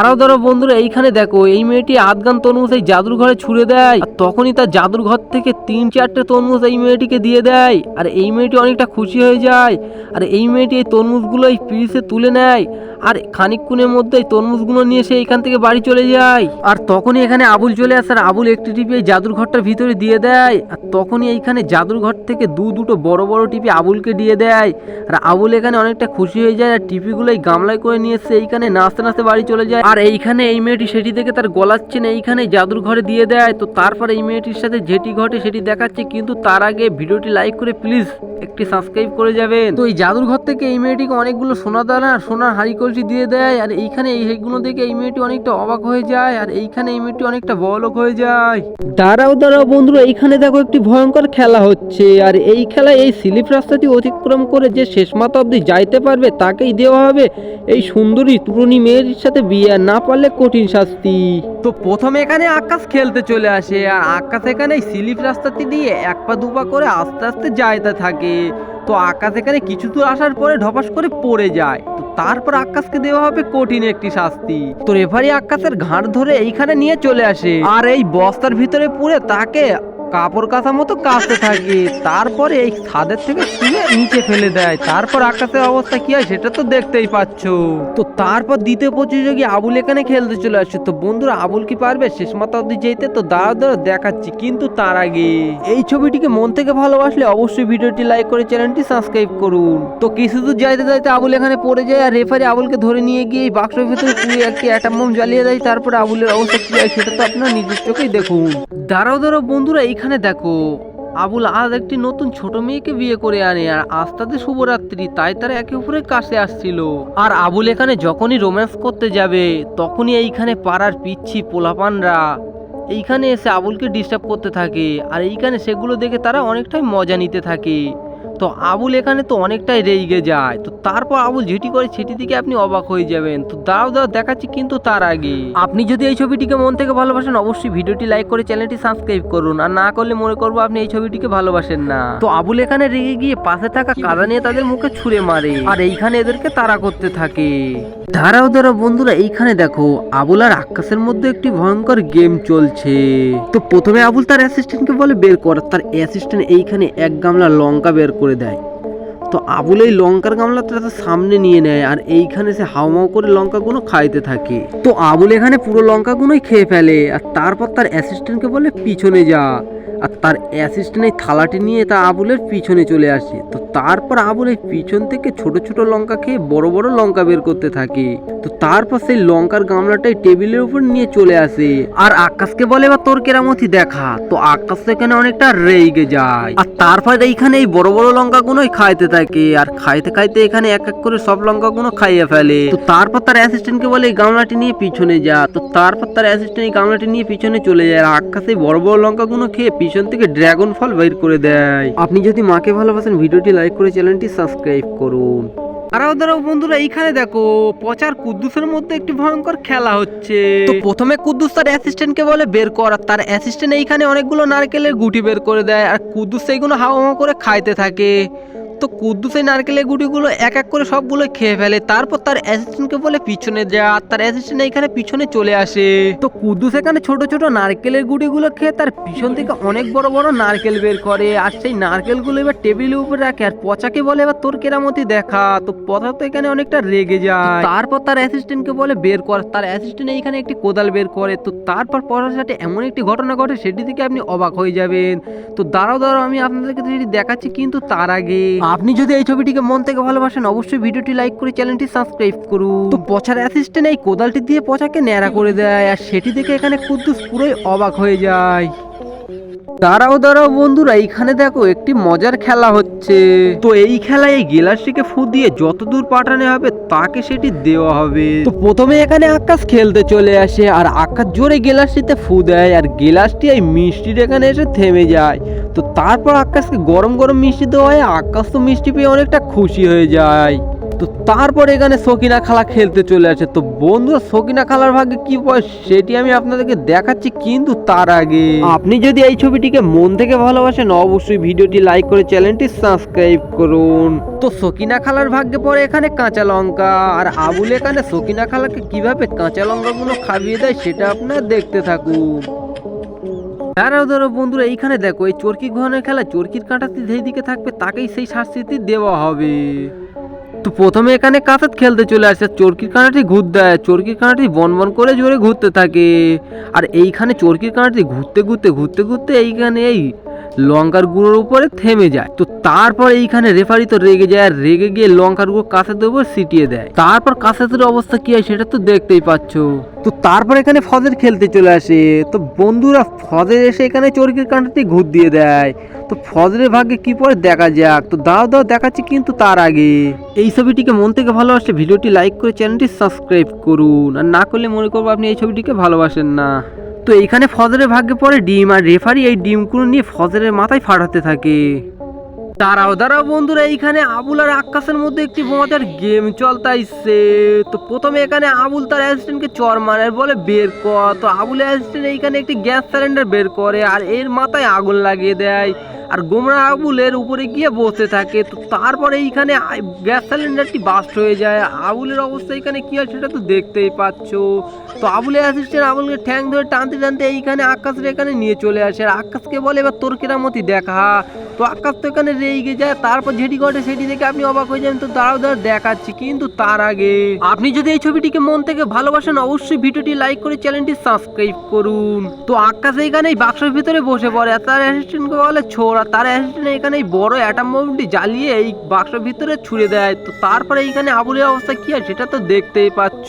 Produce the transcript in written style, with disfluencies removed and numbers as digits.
আরো ধরো বন্ধুরা, এইখানে দেখো এই মেয়েটি আধগান তরমুজ এই জাদুর ঘরে ছুড়ে দেয়, আর তখনই তার জাদুর ঘর থেকে 3-4টে তরমুজ এই মেয়েটিকে দিয়ে দেয়। আর এই মেয়েটি অনেকটা খুশি হয়ে যায়। আর এই মেয়েটি এই তরমুজগুলো এই পিরিসে তুলে নেয়, আর খানিকক্ষণের মধ্যে এই তরমুজগুলো নিয়ে সে এখান থেকে বাড়ি চলে যায়। আর তখনই এখানে আবুল চলে আসে, আর আবুল একটি টিপি এই জাদুর ঘরটার ভিতরে দিয়ে দেয়। আর তখনই এইখানে জাদুর ঘর থেকে দুটো বড় বড় টিপি আবুলকে দিয়ে দেয়। আর আবুল এখানে অনেকটা খুশি হয়ে যায়, আর টিপিগুলো এই গামলায় করে নিয়ে এসে এইখানে নাচতে নাচতে বাড়ি চলে যায়। আর এইখানে এই মেয়েটি সেটি থেকে তার গলার চেন এইখানে জাদুর ঘরে দিয়ে দেয়। তো তারপর এই মেয়েটির সাথে যেটি ঘটে সেটি দেখাচ্ছে, কিন্তু তার আগে ভিডিওটি লাইক করে প্লিজ একটি সাবস্ক্রাইব করে যাবেন। তো এই জাদুর ঘর থেকে এই মেয়েটিকে অনেকগুলো সোনা দানা সোনার হাড়ি কলসি দিয়ে দেয়। আর এইখানে এইগুলো দেখে এই মেয়েটি অনেকটা অবাক হয়ে যায়, আর এইখানে এই মেয়েটি অনেকটা বড়লোক হয়ে যায়। দাঁড়াও বন্ধুরা, এইখানে দেখো একটি ভয়ঙ্কর খেলা হচ্ছে। আর এই খেলায় এই স্লিপ রাস্তাটি অতিক্রম করে যে শেষ মাথা অব্দি যাইতে পারবে তাকেই দেওয়া হবে এই সুন্দরী তরুণী মেয়ের সাথে বিয়ে, না পারলে কঠিন শাস্তি। তো প্রথমে এখানে আকাশ খেলতে চলে আসে, আর আকাশ এখানে স্লিপ রাস্তাটি দিয়ে এক পা দুপা করে আস্তে আস্তে যাইতে থাকে। তো আকাশ এখানে কিছু দূর আসার পরে ঢপাস করে পড়ে যায়। তো তারপর আকাশকে দেওয়া হবে কঠিন একটি শাস্তি। তো রেফারি আকাশের ঘাড় ধরে এইখানে নিয়ে চলে আসে, আর এই বস্তার ভিতরে পুরে তাকে কাপড় কাঁচা মতো কাঁচতে থাকে। তারপরে এই ছাদের থেকে শুয়ে নিচে ফেলে দেয়। তারপর আকাশের অবস্থা কি হয় সেটা তো দেখতেই পাচ্ছ। তো তারপর দ্বিতীয় প্রতিযোগী আবুল এখানে খেলতে চলে আসছে। তো বন্ধুরা, আবুল কি পারবে শেষ মাথা অব্দি যেতে? তো দাঁড়া দেখাচ্ছি, কিন্তু তার আগে এই ছবিটিকে মন থেকে ভালোবাসলে অবশ্যই ভিডিওটি লাইক করে চ্যানেলটি সাবস্ক্রাইব করুন। তো কিছু দূর যাইতে যাইতে আবুল এখানে পড়ে যায়, আর রেফারি আবুলকে ধরে নিয়ে গিয়ে এই বাক্সের ভিতরে পুড়ে একটি অ্যাটম বোম জ্বালিয়ে দেয়। তারপর আবুলের অবস্থা কি হয় সেটা তো আপনার নিজের চোখেই দেখুন। দাঁড়াও বন্ধুরা, এইখানে দেখো আবুল আজ একটি নতুন ছোট মেয়েকে বিয়ে করে আনে, আর আজ তাদের শুভরাত্রি, তাই তারা একে অপরের কাছে আসছিল। আর আবুল এখানে যখনই রোম্যান্স করতে যাবে তখনই এইখানে পাড়ার পিচ্ছি পোলাপানরা এইখানে এসে আবুলকে ডিস্টার্ব করতে থাকে, আর এইখানে সেগুলো দেখে তারা অনেকটাই মজা নিতে থাকে। তো আবুল এখানে তো অনেকটাই রেগে যায়। তো তারপর আবুল যেটি করে সেটি দিকে আপনি অবাক হয়ে যাবেন। তো দাঁড়াও দেখাচ্ছি, কিন্তু তার আগে আপনি যদি এই ছবিটিকে মন থেকে ভালোবাসেন অবশ্যই ভিডিওটি লাইক করে চ্যানেলটি সাবস্ক্রাইব করুন, আর না করলে মনে করবো আপনি এই ছবিটিকে ভালোবাসেন না। তো আবুল এখানে রেগে গিয়ে পাশে থাকা কাদা নিয়ে তাদের মুখে ছুঁড়ে মারে, আর এইখানে এদেরকে তাড়া করতে থাকে। দাঁড়াও বন্ধুরা, এইখানে দেখো আবুল আর আকাশের মধ্যে একটি ভয়ঙ্কর গেম চলছে। তো প্রথমে আবুল তার অ্যাসিস্ট্যান্টকে বলে বের কর, তার অ্যাসিস্ট্যান্ট এইখানে এক গামলা লঙ্কা বের করে দেয়। তো আবুল এই লঙ্কার গামলাটা তার সামনে নিয়ে নেয়, আর এইখানে সে হাউমাউ করে লঙ্কাগুলো খাইতে থাকে। তো আবুল এখানে পুরো লঙ্কাগুলোই খেয়ে ফেলে, আর তারপর তার অ্যাসিস্ট্যান্টকে বলে পিছনে যা, আর তার অ্যাসিস্ট্যান্ট এই থালাটি নিয়ে তা আবুলের পিছনে চলে আসে। তো তারপর আবুল এই পিছন থেকে ছোট ছোট লঙ্কা খেয়ে বড় বড় লঙ্কা বের করতে থাকে। তো তারপর সেই লঙ্কার গামলাটাই টেবিলের উপর নিয়ে চলে আসে, আর আকাশকে বলে বা তোর কেরামতি দেখা। তো আকাশ এখানে অনেকটা রেগে যায়, আর তারপর এইখানে এই বড় বড় লঙ্কাগুলোই খাইতে থাকে, আর খাইতে খাইতে এখানে এক এক করে সব লঙ্কাগুলো খাইয়ে ফেলে। তো তারপর তার অ্যাসিস্ট্যান্টকে বলে এই গামলাটি নিয়ে পিছনে যা। তো তারপর তার অ্যাসিস্ট্যান্ট এই গামলাটি নিয়ে পিছনে চলে যায়, আর আকাশ এই বড় বড় লঙ্কাগুলো খেয়ে পিছন থেকে ড্রাগন ফল বের করে দেয়। আপনি যদি মাকে ভালোবাসেন ভিডিওটি লাইক করে চ্যানেলটি সাবস্ক্রাইব করুন। দাঁড়াও বন্ধুরা, এইখানে দেখো পচার কুদ্দুসের মধ্যে একটি ভয়ঙ্কর খেলা হচ্ছে। তো প্রথমে কুদ্দুস তার অ্যাসিস্ট্যান্টকে বলে বের কর, আর তার অ্যাসিস্ট্যান্ট এইখানে অনেকগুলো নারকেলের গুটি বের করে দেয়, আর কুদ্দুস সেইগুলো হাওয়া করে খাইতে থাকে। তো কুদ্দুস এই নারকেলের গুটিগুলো এক এক করে সবগুলো খেয়ে ফেলে। তারপর তার অ্যাসিস্ট্যান্টকে বলে পিছনে যা, আর তার অ্যাসিস্ট্যান্ট এইখানে পিছনে চলে আসে। তো কুদ্দুস এখানে ছোট ছোট নারকেলের গুটিগুলো খেয়ে তার পিছন থেকে অনেক বড় বড় নারকেল বের করে, আর সেই নারকেলগুলো এবার টেবিলের উপরে রাখে, আর পচাকে বলে এবার তোর কেরামতি দেখা। তো পচা তো এখানে অনেকটা রেগে যায়। তারপর তার অ্যাসিস্ট্যান্টকে বলে বের কর, তার অ্যাসিস্ট্যান্ট এইখানে একটি কোদাল বের করে। তো তারপর পচার সাথে এমন একটি ঘটনা ঘটে সেটি থেকে আপনি অবাক হয়ে যাবেন। তো দাঁড়াও আমি আপনাদেরকে সেটি দেখাচ্ছি, কিন্তু তার আগে আপনি যদি এই ছবিটিকে মন থেকে ভালোবাসেন অবশ্যই ভিডিওটি লাইক করে চ্যানেলটি সাবস্ক্রাইব করুন। তো পচার অ্যাসিস্ট্যান্ট এই কোদালটি দিয়ে পচাকে ন্যাড়া করে দেয়, আর সেটি দেখে এখানে কুদ্দুস পুরোই অবাক হয়ে যায়। দাঁড়াও বন্ধুরা, এইখানে দেখো একটি মজার খেলা হচ্ছে। তো এই খেলায় এই গিলাসটিকে ফু দিয়ে যত দূর পাঠানো হবে তাকে সেটি দেওয়া হবে। তো প্রথমে এখানে আকাশ খেলতে চলে আসে, আর আকাশ জোরে গিলাসটিতে ফু দেয়, আর গিলাসটি এই মিষ্টির এখানে এসে থেমে যায়। তো তারপর আকাশকে গরম গরম মিষ্টি দেওয়া হয়। আকাশ তো মিষ্টি পেয়ে অনেকটা খুশি হয়ে যায়। তো তারপর এখানে সকিনা খালা খেলতে চলে আসে। তো বন্ধুরা সকিনা খালার ভাগ্যে কি পড়ে সেটি আমি আপনাদেরকে দেখাচ্ছি, কিন্তু তার আগে আপনি যদি এই ছবিটিকে মন থেকে ভালোবাসেন অবশ্যই ভিডিওটি লাইক করে চ্যানেলটি সাবস্ক্রাইব করুন। তো সকিনা খালার ভাগ্যে পড়ে এখানে কাঁচা লঙ্কা, আর আবুল এখানে সকিনা খালাকে কিভাবে কাঁচা লঙ্কাগুলো খাইয়ে দেয় সেটা আপনারা দেখতে থাকুন। ধরো বন্ধুরা এইখানে দেখো এই চরকি ঘোরানোর খেলা চরকির কাঁটাতে যেই দিকে থাকবে তাকেই সেই শাস্তি দেওয়া হবে। তো প্রথমে এখানে কাঁচাত খেলতে চলে আসে, চরকির কাঁটাটি ঘুর দেয়, চরকির কাঁটাটি বন বন করে জোরে ঘুরতে থাকে। আর এইখানে চরকির কাঁটাটি ঘুরতে ঘুরতে ঘুরতে ঘুরতে এইখানে এই লঙ্কার গুঁড়োর উপরে থেমে যায়। তো তারপর এইখানে রেফারি তো রেগে যায়, আর রেগে গিয়ে লঙ্কার গুঁড়ো কাঁচাতের উপর ছিটিয়ে দেয়। তারপর কাঁচাতের অবস্থা কি হয় সেটা তো দেখতেই পাচ্ছ। তো তারপর এখানে ফজর খেলতে চলে আসে। তো বন্ধুরা ফজর এসে এখানে চরকির কাঁটাটি ঘুর দিয়ে দেয়। তো ফজরের ভাগ্যে কি পড়ে দেখা যাক। তো দাও দেখাচ্ছি, কিন্তু তার আগে এই ছবিটিকে মন থেকে ভালোবাসলে ভিডিওটি লাইক করে চ্যানেলটি সাবস্ক্রাইব করুন, আর না করলে মনে করবো আপনি এই ছবিটিকে ভালোবাসেন না। তো এইখানে ফজরের ভাগ্যে পড়ে ডিম, আর রেফারি এই ডিমগুলো নিয়ে ফজরের মাথায় ফাটাতে থাকে। দাঁড়াও বন্ধুরা, এইখানে আবুল আর আক্কাসের মধ্যে একটি মজার গেম চলতেছে। তো প্রথমে এখানে আবুল তার অ্যাসিস্ট্যান্টকে চর মারে, বলে বের কর। তো আবুল অ্যাসিস্ট্যান্ট এইখানে একটি গ্যাস সিলিন্ডার বের করে আর এর মাথায় আগুন লাগিয়ে দেয়, আর গোমরা আবুলের উপরে গিয়ে বসে থাকে। তো তারপরে এইখানে গ্যাস সিলিন্ডারটি বাস্ট হয়ে যায়। আবুলের অবস্থা এখানে কি হয় সেটা তো দেখতেই পাচ্ছ। তো আবুলের অ্যাসিস্ট্যান্ট আবুলকে ঠ্যাং ধরে টানতে টানতে এইখানে আকাশের এখানে নিয়ে চলে আসে, আর আকাশকে বলে এবার তোর কেরামতি দেখা। তো আকাশ তো এখানে রেগে যায়। তারপর যেটি ঘটে সেটি দেখে আপনি অবাক হয়ে যাবেন। তো দাঁড়াও দেখাচ্ছি, কিন্তু তার আগে আপনি যদি এই ছবিটিকে মন থেকে ভালোবাসেন অবশ্যই ভিডিওটি লাইক করে চ্যানেলটি সাবস্ক্রাইব করুন। তো আকাশ এখানে এই বাক্সের ভিতরে বসে পড়ে, আর তার অ্যাসিস্ট্যান্টকে বলে ছোড়া। তার অ্যাসিস্ট্যান্ট এখানে এই বড় অ্যাটম বোমটি জ্বালিয়ে এই বাক্সের ভিতরে ছুড়ে দেয়। তো তারপরে এইখানে আবুলের অবস্থা কি হয় সেটা তো দেখতেই পাচ্ছ।